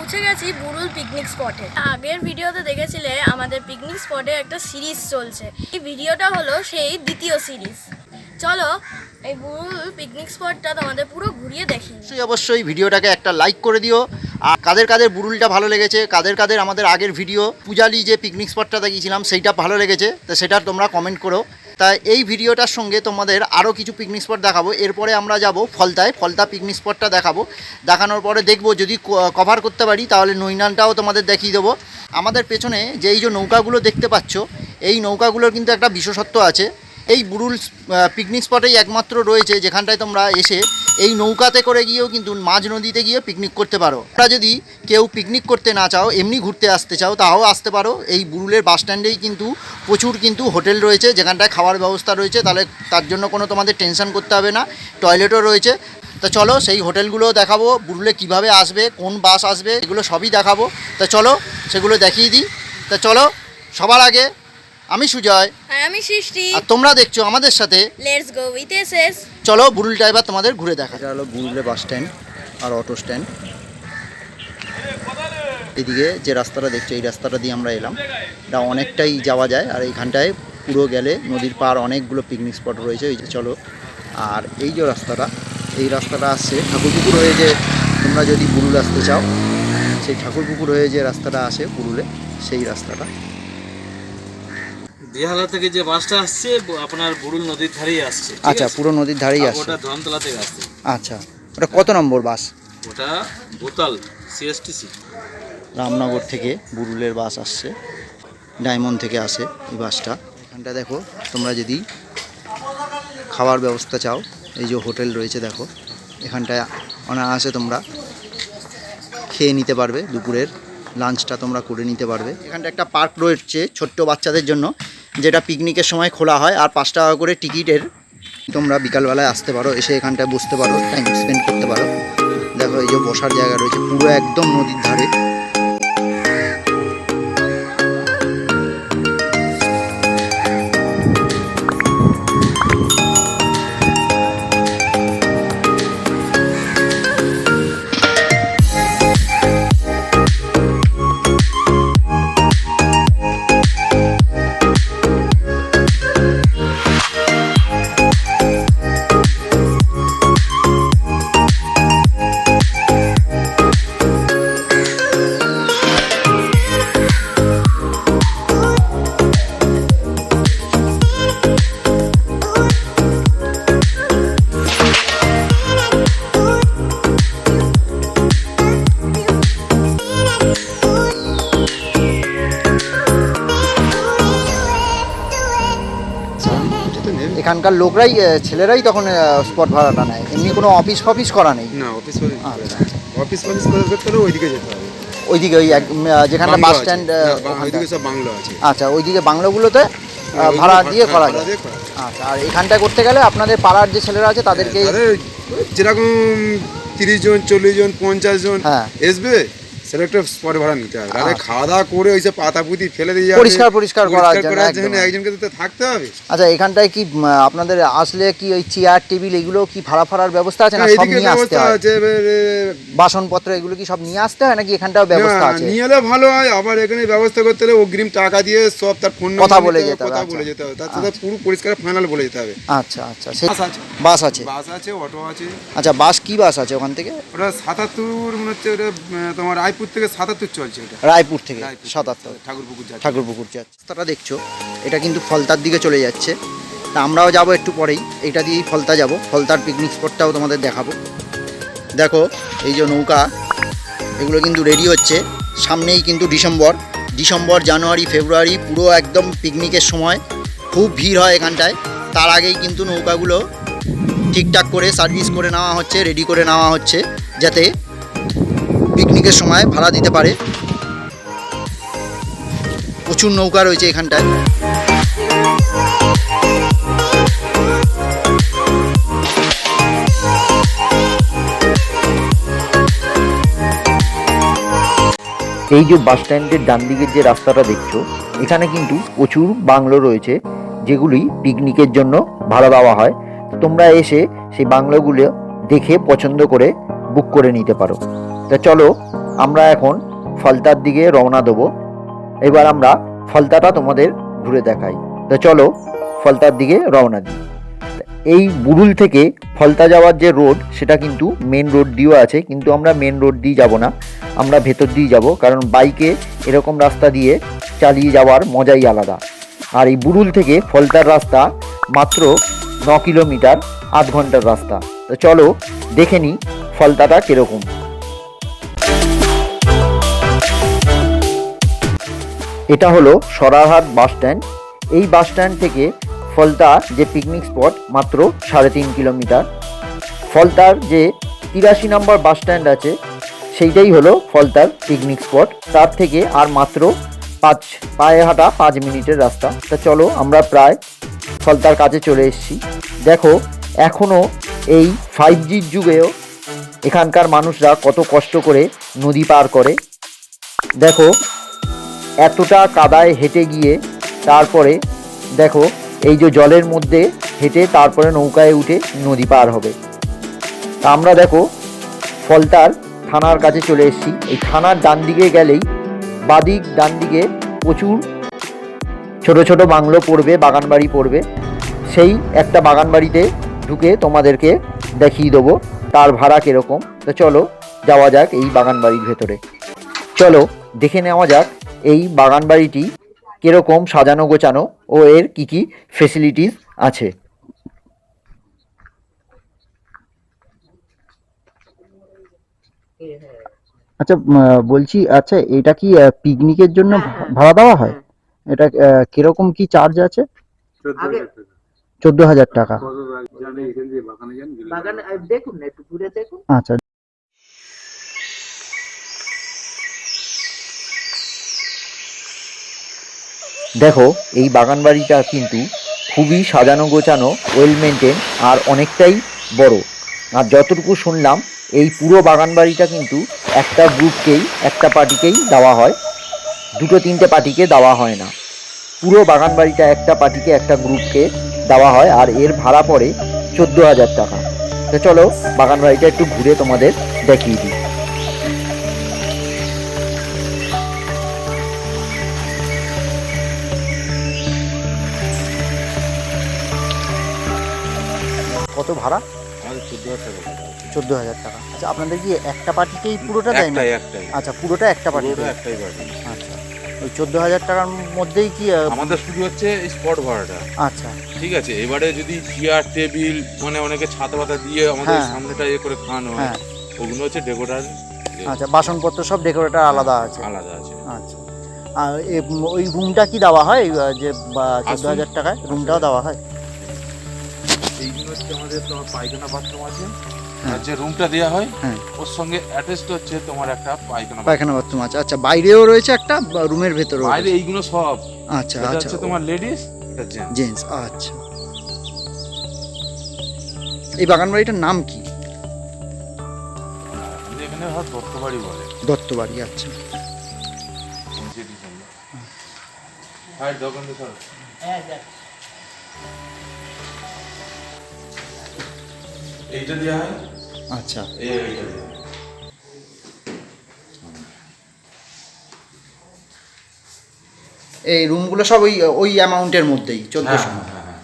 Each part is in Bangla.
পৌঁছে গেছি বুরুল পিকনিক স্পটে। আগের ভিডিওতে দেখেছিলে আমাদের পিকনিক স্পটে একটা সিরিজ চলছে। এই ভিডিওটা হলো সেই দ্বিতীয় সিরিজ। চলো এই বুরুল পিকনিক স্পটটা তোমাদের পুরো ঘুরিয়ে দেখি। অবশ্যই ভিডিওটাকে একটা লাইক করে দিও। আর কাদের কাদের বুরুলটা ভালো লেগেছে, কাদের কাদের আমাদের আগের ভিডিও পূজালি যে পিকনিক স্পটটা দেখিয়েছিলাম সেইটা ভালো লেগেছে, তো সেটা তোমরা কমেন্ট করো। তাই এই ভিডিওটার সঙ্গে তোমাদের আরও কিছু পিকনিক স্পট দেখাবো। এরপরে আমরা যাব ফলতায়, ফলতা পিকনিক স্পটটা দেখাবো। দেখানোর পরে দেখবো যদি কভার করতে পারি তাহলে নৈনানটাও তোমাদের দেখিয়ে দেবো। আমাদের পেছনে যে এই যে নৌকাগুলো দেখতে পাচ্ছ, এই নৌকাগুলোর কিন্তু একটা বিশেষত্ব আছে। এই বুরুল পিকনিক স্পটেই একমাত্র রয়েছে যেখানটায় তোমরা এসে এই নৌকাতে করে গিয়েও কিন্তু মাঝ নদীতে গিয়ে পিকনিক করতে পারো। তোমরা যদি কেউ পিকনিক করতে না চাও, এমনি ঘুরতে আসতে চাও, তাও আসতে পারো। এই বুরুলের বাস স্ট্যান্ডেই কিন্তু প্রচুর কিন্তু হোটেল রয়েছে যেখানটায় খাওয়ার ব্যবস্থা রয়েছে, তাহলে তার জন্য কোনো তোমাদের টেনশন করতে হবে না। টয়লেটও রয়েছে। তো চলো সেই হোটেলগুলো দেখাবো, বুরুলে কিভাবে আসবে, কোন বাস আসবে, এগুলো সবই দেখাবো। তা চলো সেগুলো দেখিয়ে দিই। তা চলো, সবার আগে আমি সুজয় আর আমি সৃষ্টি, আর তোমরা দেখছো আমাদের সাথে লেটস গো উইথ এসএস। চলো বুরুলটা এবার তোমাদের ঘুরে দেখা। এটা হলো বুরুলের বাস স্ট্যান্ড আর অটো স্ট্যান্ড। এদিকে যে রাস্তাটা দেখছো এই রাস্তাটা দিয়ে আমরা এলাম, এটা অনেকটাই যাওয়া যায়। আর এইখানটায় পুরো গেলে নদীর পার অনেকগুলো পিকনিক স্পট রয়েছে। এই যে চলো, আর এই যে রাস্তাটা, এই রাস্তাটা আসছে ঠাকুরপুকুর হয়ে, যে তোমরা যদি বুরুল আসতে চাও সেই ঠাকুরপুকুর হয়ে যে রাস্তাটা আসে বুরুলে, সেই রাস্তাটা। দিহালা থেকে যে বাসটা আসছে আপনার বুরুল নদীর ধারেই আসছে। আচ্ছা, পুরো নদীর ধারেই আসছে। ওটা ধর্মতলা থেকে আসছে। আচ্ছা, ওটা কত নম্বর বাস? ওটা বোতাল সিএসটিসি। রামনগর থেকে বুরুলের বাস আসছে, ডায়মন্ড থেকে আসে এই বাসটা। এখানটা দেখো, তোমরা যদি খাওয়ার ব্যবস্থা চাও, এই যে হোটেল রয়েছে দেখো, এখানটায় অনায়াসে তোমরা খেয়ে নিতে পারবে। দুপুরের লাঞ্চটা তোমরা করে নিতে পারবে। এখানটা একটা পার্ক রয়েছে ছোট্ট বাচ্চাদের জন্য, যেটা পিকনিকের সময় খোলা হয়। আর 5 টাকা করে টিকিটের। তোমরা বিকালবেলায় আসতে পারো, এসে এখানটায় বসতে পারো, টাইম স্পেন্ড করতে পারো। দেখো এই যে বসার জায়গা রয়েছে পুরো একদম নদীর ধারে। এখানকার লোকরাই, ছেলেরাই তখন স্পট ভাড়াটা নেয়, এমনি কোনো অফিস ফফিস করা নেই না। অফিস ফফিস করতে হলে ওইদিকে যেতে হবে। ওইদিকে ওই যেখানটা বাস স্ট্যান্ড, ওইদিকে সব বাংলো আছে। আচ্ছা, ওইদিকে বাংলোগুলোতে ভাড়া দিয়ে করা যায়। আচ্ছা, আর এখানটা করতে গেলে আপনাদের পাড়ার যে ছেলেরা আছে তাদেরকে যেরকম 30 জন 40 জন 50 জন আসবে, সেটা একটা স্পট ভাড়া নিতে হবে। তাহলে খাওয়া দাওয়া করে ওই সব পাতা পুঁতি ফেলে দিয়ে পরিষ্কার করার জন্য একজনকে তো থাকতে হবে। আচ্ছা, এখানটায় কি আপনাদের আসলে কি ওই চেয়ার টেবিল এগুলো কি ভাড়ার ব্যবস্থা আছে না সব নিয়ে আসতে হয়? বাসনপত্র এগুলো কি সব নিয়ে আসতে হয় নাকি এখানটাও ব্যবস্থা আছে? নিয়ে এলে ভালো হয়। আবার এখানে ব্যবস্থা করতে হলে অগ্রিম টাকা দিয়ে সব তার ফোন কথা বলে যেতে হবে। তার সাথে পুরো পরিষ্কার ফাইনাল বলে যেতে হবে। আচ্ছা আচ্ছা, বাস আছে, অটো আছে। আচ্ছা, বাস কি বাস আছে ওখান থেকে? ওটা 77 মনে হচ্ছে, ওটা তোমার রায়পুর থেকে 77 চলছে। ওটা রায়পুর থেকে 77 ঠাকুরপুকুর যাচ্ছে। রাস্তাটা দেখছো এটা কিন্তু ফলতার দিকে চলে যাচ্ছে। তা আমরাও যাব একটু পরেই, এটা দিয়েই ফলতা যাব। ফলতার পিকনিক স্পটটাও তোমাদের দেখাবো। দেখো এই যে নৌকা, এগুলো কিন্তু রেডি হচ্ছে। সামনেই কিন্তু ডিসেম্বর জানুয়ারি ফেব্রুয়ারি পুরো একদম পিকনিকের সময় খুব ভিড় হয় এখানটায়। তার আগেই কিন্তু নৌকাগুলো ঠিকঠাক করে সার্ভিস করে নেওয়া হচ্ছে, রেডি করে নেওয়া হচ্ছে, যাতে পিকনিকের সময় ভাড়া দিতে পারে। প্রচুর নৌকা রয়েছে এখানটায়। এই যে বাস স্ট্যান্ডের ডান দিকের যে রাস্তাটা দেখছো, এখানে কিন্তু প্রচুর বাংলো রয়েছে যেগুলি পিকনিকের জন্য ভাড়া দেওয়া হয়। তোমরা এসে সেই বাংলোগুলো দেখে পছন্দ করে বুক করে নিতে পারো। তা চলো আমরা এখন ফলতার দিকে রওনা দেবো। এবার আমরা ফলতাটা তোমাদের ঘুরে দেখাই। তো চলো ফলতার দিকে রওনা দিই। এই বুরুল থেকে ফলতা যাওয়ার যে রোড সেটা কিন্তু মেন রোড দিয়েও আছে, কিন্তু আমরা মেন রোড দিয়ে যাব না, আমরা ভেতর দিয়ে যাব, কারণ বাইকে এরকম রাস্তা দিয়ে চালিয়ে যাওয়ার মজাই আলাদা। আর এই বুরুল থেকে ফলতার রাস্তা মাত্র 9 কিলোমিটার, 8 ঘন্টার রাস্তা। তো চলো দেখে নিই ফলতাটা কীরকম। এটা হলো সরারহাট বাস স্ট্যান্ড। এই বাস স্ট্যান্ড থেকে ফলতা যে পিকনিক স্পট মাত্র 3.5 কিলোমিটার। ফলতার যে 83 নম্বর বাস স্ট্যান্ড আছে সেইটাই হলো ফলতার পিকনিক স্পট। তার থেকে আর মাত্র পায়ে হাঁটা 5 মিনিটের রাস্তা। তা চলো আমরা প্রায় ফলতার কাছে চলে এসেছি। দেখো এখনও এই 5Gর যুগেও এখানকার মানুষরা কত কষ্ট করে নদী পার করে। দেখো এতটা কাদায় হেঁটে গিয়ে তারপরে দেখো এই যে জলের মধ্যে হেঁটে তারপরে নৌকায় উঠে নদী পার হবে। তা আমরা দেখো ফলতার থানার কাছে চলে এসেছি। এই থানার ডান দিকে গেলেই বাদিক ডান দিকে প্রচুর ছোট ছোট বাংলো পড়বে, বাগান বাড়ি পড়বে। সেই একটা বাগান বাড়িতে ঢুকে তোমাদেরকে দেখিয়ে দেবো তার ভাড়া কীরকম। তো চলো যাওয়া যাক এই বাগান বাড়ির ভেতরে। চলো দেখে নেওয়া যাক এই বাগান বাড়িটি কীরকম সাজানো গোছানো ও এর কি কি ফেসিলিটিস আছে। আচ্ছা বলছি, আচ্ছা এটা কি পিকনিকের জন্য ভাড়া দেওয়া হয়? এটা কিরকম কি চার্জ আছে? 14,000 টাকা। আচ্ছা দেখো এই বাগান বাড়িটা কিন্তু খুবই সাজানো গোছানো, ওয়েল মেনটেন আর অনেকটাই বড়। আর যতটুকু শুনলাম এই পুরো বাগান বাড়িটা কিন্তু একটা গ্রুপকেই, একটা পার্টিকেই দেওয়া হয়, 2-3টে পার্টিকে দেওয়া হয় না। পুরো বাগান বাড়িটা একটা পার্টিকে, একটা গ্রুপকে দেওয়া হয়। আর এর ভাড়া পড়ে 14,000 টাকা। তো চলো বাগান বাড়িটা একটু ঘুরে তোমাদের দেখিয়ে দিই। কত ভাড়া? 14,000 টাকা। আচ্ছা আপনাদের কি একটা পার্টিকেই পুরোটা দেয় না? আচ্ছা পুরোটা একটা পার্টি। আচ্ছা ওই 14,000 টাকার মধ্যেই কি আমাদের শুরু হচ্ছে স্পট ভাড়াটা। আচ্ছা ঠিক আছে, এবারে যদি চেয়ার টেবিল মানে অনেকে ছাতা পাতা দিয়ে আমাদের সামনেটা ইয়ে করে খাওয়ানো হয়, ওগুলো হচ্ছে ডেকোরেটর। আচ্ছা বাসনপত্র সব ডেকোরেটর আলাদা আছে? আলাদা আছে। আচ্ছা আর ওই রুমটা কি দেওয়া হয় যে 14,000 টাকায় রুমটাও দেওয়া হয়? এইগুলো হচ্ছে আমাদের তোমার পায়খানা বাথরুম আছে, আর যে রুমটা দেওয়া হয় ওর সঙ্গে অ্যাটাচড হচ্ছে তোমার একটা পায়খানা বাথরুম আছে। আচ্ছা বাইরেও রয়েছে একটা, রুমের ভেতরে বাইরে এইগুলো সব। আচ্ছা এটা আচ্ছা হচ্ছে তোমার লেডিস, এটা জেন্টস। আচ্ছা এই বাগান বাড়িটার নাম কি? এখানে হয় দত্তবাড়ি বলে। দত্তবাড়ি। আচ্ছা এইটা দেওয়া হয়। আচ্ছা এইটা এই রুমগুলো সব ওই অ্যামাউন্টের মধ্যেই 1400।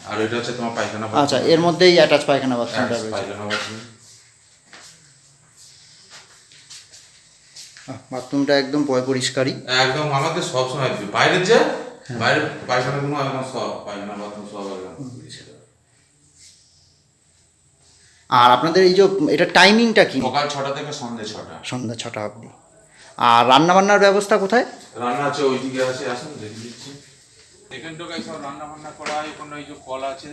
আর এটা হচ্ছে তোমার পায়খানা। আচ্ছা এর মধ্যেই অ্যাটাচ পায়খানা বাথরুমটা রয়েছে। পায়খানা বাথরুম। বাথরুমটা একদম পরিষ্কারই। একদম আমাদের সব সময় বাইরের যে বাইরের পায়খানাগুলো একদম সব পায়খানা বাথরুম সব একদম। আর আপনাদের এই যে এটা টাইমিংটা কি? সকাল 6টা থেকে সন্ধ্যে 6টা। সন্ধ্যা 6টা অবধি। আর রান্না বান্নার ব্যবস্থা কোথায়? রান্না আছে ওইদিকে আছে, আসুন দেখে দিচ্ছি। এখান থেকে সব রান্না বান্না করা হয়। কোনো এই যে কল আছে।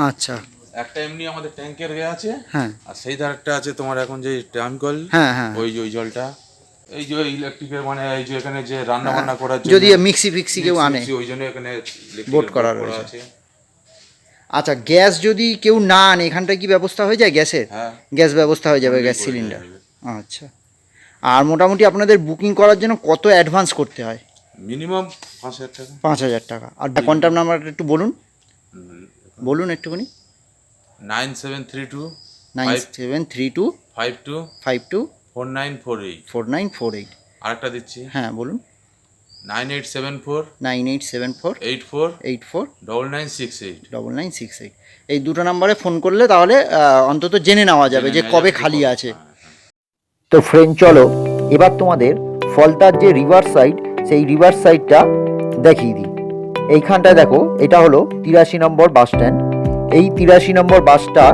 আচ্ছা একটা এমনি আমাদের ট্যাঙ্কের গে আছে, হ্যাঁ। আর সেই ধারটা আছে তোমার এখন যে টাইম কল, হ্যাঁ হ্যাঁ ওই যে ওই জলটা এই যে ইলেকট্রিকের মানে এই যে এখানে যে রান্না বান্না করার জন্য যদি মিক্সি ফিক্সি কেউ আনে ওই জন্য এখানে বোট করা রয়েছে। আচ্ছা গ্যাস যদি কেউ না আনে এখানটায় কি ব্যবস্থা হয়ে যায় গ্যাসের? হ্যাঁ গ্যাস ব্যবস্থা হয়ে যাবে, গ্যাস সিলিন্ডার। আচ্ছা আর মোটামুটি আপনাদের বুকিং করার জন্য কত অ্যাডভান্স করতে হয়? মিনিমাম 5,000 টাকা। 5,000 টাকা। আর কন্ট্যাক্ট নাম্বারটা একটু বলুন একটুখানি। 9732 9732 52 52 4948। 4948। আরেকটা দিচ্ছি, হ্যাঁ বলুন। 9874 9874 84 84 9968। 9968 এই দুটো নাম্বারে ফোন করলে তাহলে অন্তত জেনে নেওয়া যাবে যে কবে খালি আছে। তো ফ্রেন্ড চলো এবার তোমাদের ফলতার যে রিভার সাইড সেই রিভার সাইডটা দেখিয়ে দিই। এইখানটায় দেখো এটা হলো 83 নম্বর বাস স্ট্যান্ড। এই 83 নম্বর বাসটা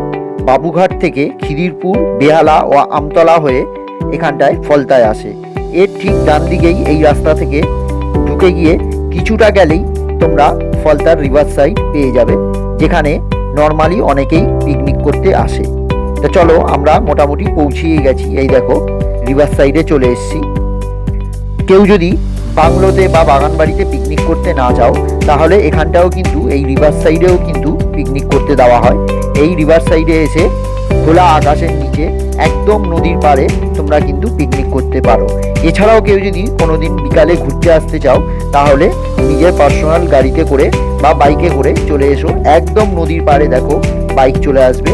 বাবুঘাট থেকে খিদিরপুর, বেহালা ও আমতলা হয়ে এখানটায় ফলতায় আসে। এর ঠিক ডান দিকেই এই রাস্তা থেকে ঢুকে গিয়ে কিছুটা গেলেই তোমরা ফলতার রিভার সাইড পেয়ে যাবে, যেখানে নর্মালি অনেকেই পিকনিক করতে আসে। তো চলো আমরা মোটামুটি পৌঁছিয়ে গেছি। এই দেখো রিভার সাইডে চলে এসেছি। কেউ যদি বাংলোতে বা বাগানবাড়িতে পিকনিক করতে না যাও তাহলে এখানটাও কিন্তু এই রিভার সাইডেও কিন্তু পিকনিক করতে দেওয়া হয়। এই রিভার সাইডে এসে খোলা আকাশের নিচে একদম নদীর পাড়ে তোমরা কিন্তু পিকনিক করতে পারো। এছাড়াও কেউ যদি কোনোদিন বিকালে ঘুরতে আসতে চাও তাহলে নিজের পার্সোনাল গাড়িতে করে বা বাইকে করে চলে এসো, একদম নদীর পাড়ে দেখো বাইক চলে আসবে।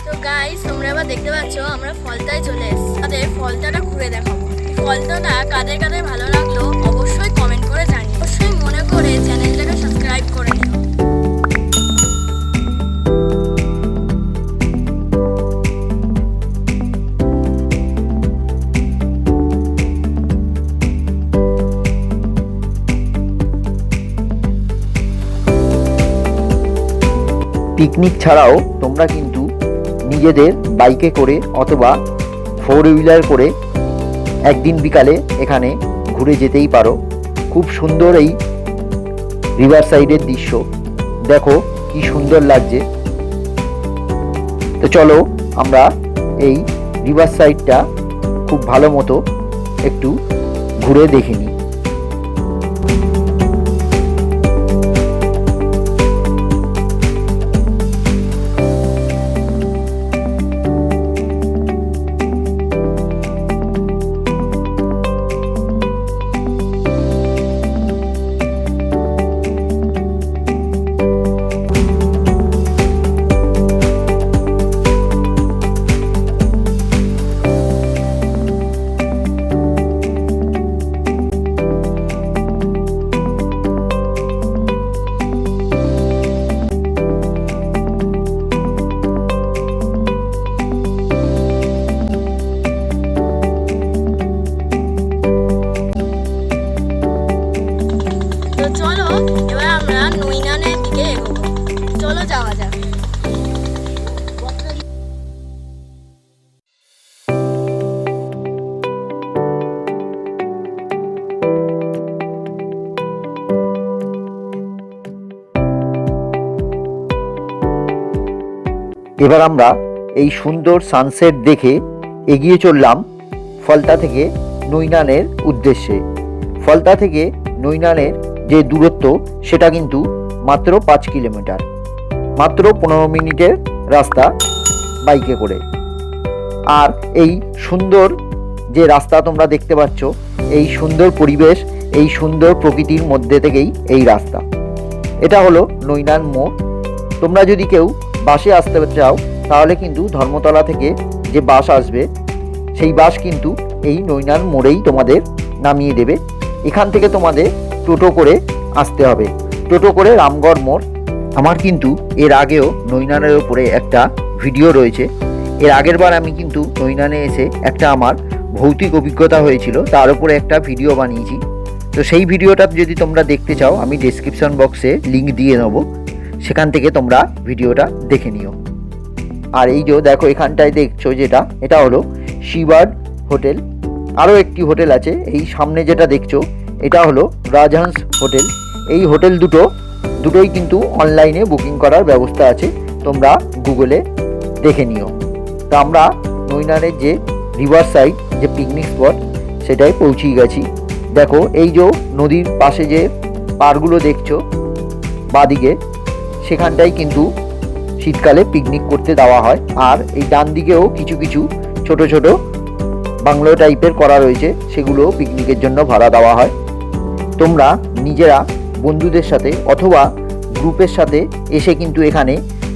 তো গাইস তোমরা এবার দেখতে পাচ্ছ আমরা ফলতায় চলে এসেছি। তাদের ফলতাটা ঘুরে দেখাবো। ফলতাটা কাদের কাদের ভালো লাগলো অবশ্যই কমেন্ট করে জানিও। অবশ্যই মনে করে চ্যানেলটাকে সাবস্ক্রাইব করে নিও। পিকনিক ছাড়াও তোমরা কিন্তু নিজেদের বাইকে করে অথবা 4 হুইলার করে একদিন বিকালে এখানে ঘুরে যেতেই পারো। খুব সুন্দর এই রিভার সাইডের দৃশ্য, দেখো কি সুন্দর লাগছে। তো চলো আমরা এই রিভার সাইডটা খুব ভালো মতো একটু ঘুরে দেখে নিই। তো চলো এবার আমরা নৈনানের দিকে এগোবো। চলো যাওয়া যাক। এবার আমরা এই সুন্দর সানসেট দেখে এগিয়ে চললাম ফলতা থেকে নৈনানের উদ্দেশ্যে। ফলতা থেকে নৈনানের যে দূরত্ব সেটা কিন্তু মাত্র 5 কিলোমিটার, মাত্র 15 মিনিটের রাস্তা বাইকে করে। আর এই সুন্দর যে রাস্তা তোমরা দেখতে পাচ্ছ, এই সুন্দর পরিবেশ, এই সুন্দর প্রকৃতির মধ্যে থেকেই এই রাস্তা। এটা হলো নৈনান মোড়। তোমরা যদি কেউ বাসে আসতে চাও তাহলে কিন্তু ধর্মতলা থেকে যে বাস আসবে সেই বাস কিন্তু এই নৈনান মোড়েই তোমাদের নামিয়ে দেবে। এখান থেকে তোমাদের টোটো করে আসতে হবে, টোটো করে রামগড় মোড়। আমার কিন্তু এর আগেও নৈনানের ওপরে একটা ভিডিও রয়েছে। এর আগের বার আমি কিন্তু নৈনানে এসে একটা আমার ভৌতিক অভিজ্ঞতা হয়েছিল, তার উপরে একটা ভিডিও বানিয়েছি। তো সেই ভিডিওটা যদি তোমরা দেখতে চাও আমি ডেসক্রিপশন বক্সে লিঙ্ক দিয়ে নেবো, সেখান থেকে তোমরা ভিডিওটা দেখে নিও। আর এই যে দেখো এখানটায় দেখছো যেটা, এটা হলো শিবার্ড হোটেল। আরও একটি হোটেল আছে এই সামনে যেটা দেখছো, এটা হলো রাজহংস হোটেল। এই হোটেল দুটোই কিন্তু অনলাইনে বুকিং করার ব্যবস্থা আছে, তোমরা গুগলে দেখে নিও। তো আমরা নৈনানের যে রিভার সাইড যে পিকনিক স্পট সেটাই পৌঁছিয়ে গেছি। দেখো এই যে নদীর পাশে যে পাড়গুলো দেখছো বাদিকে, সেখানটাই কিন্তু শীতকালে পিকনিক করতে দেওয়া হয়। আর এই ডান দিকেও কিছু কিছু ছোট ছোট বাংলো টাইপের করা রয়েছে, সেগুলো পিকনিকের জন্য ভাড়া দেওয়া হয়। তোমরা নিজেরা বন্ধুদের সাথে অথবা গ্রুপের সাথে এসে কিন্তু এখানে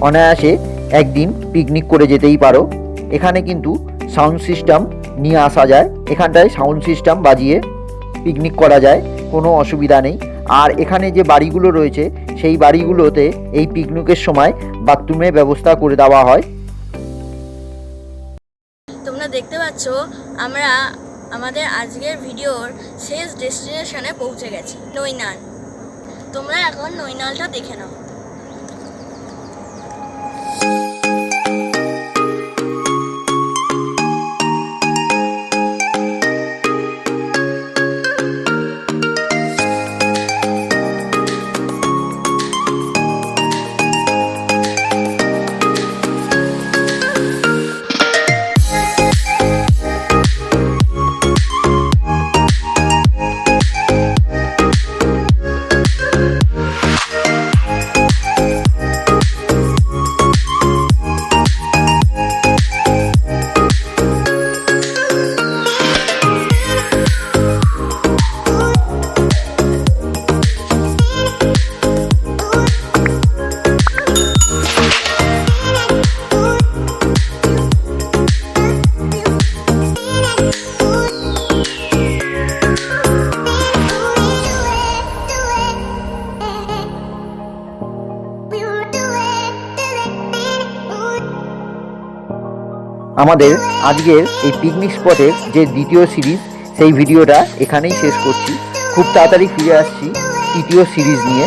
অনায়াসে একদিন পিকনিক করে যেতেই পারো। এখানে কিন্তু সাউন্ড সিস্টেম নিয়ে আসা যায়। এখানটায় সাউন্ড সিস্টেম বাজিয়ে পিকনিক করা যায়, কোনো অসুবিধা নেই। আর এখানে যে বাড়িগুলো রয়েছে সেই বাড়িগুলোতে এই পিকনিকের সময় বাথরুমের ব্যবস্থা করে দেওয়া হয়। তোমরা দেখতে পাচ্ছ আমরা আমাদের আজকের ভিডিওর শেষ ডেস্টিনেশনে পৌঁছে গেছি, নৈনাল। তোমরা এখন নৈনালটা দেখে নাও। আমাদের আজকের এই পিকনিক স্পটের যে দ্বিতীয় সিরিজ, সেই ভিডিওটা এখানেই শেষ করছি। খুব তাড়াতাড়ি ফিরে আসছি তৃতীয় সিরিজ নিয়ে।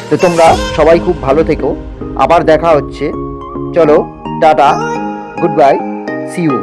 তো তোমরা সবাই খুব ভালো থেকো, আবার দেখা হচ্ছে। চলো, tata, good bye, see you.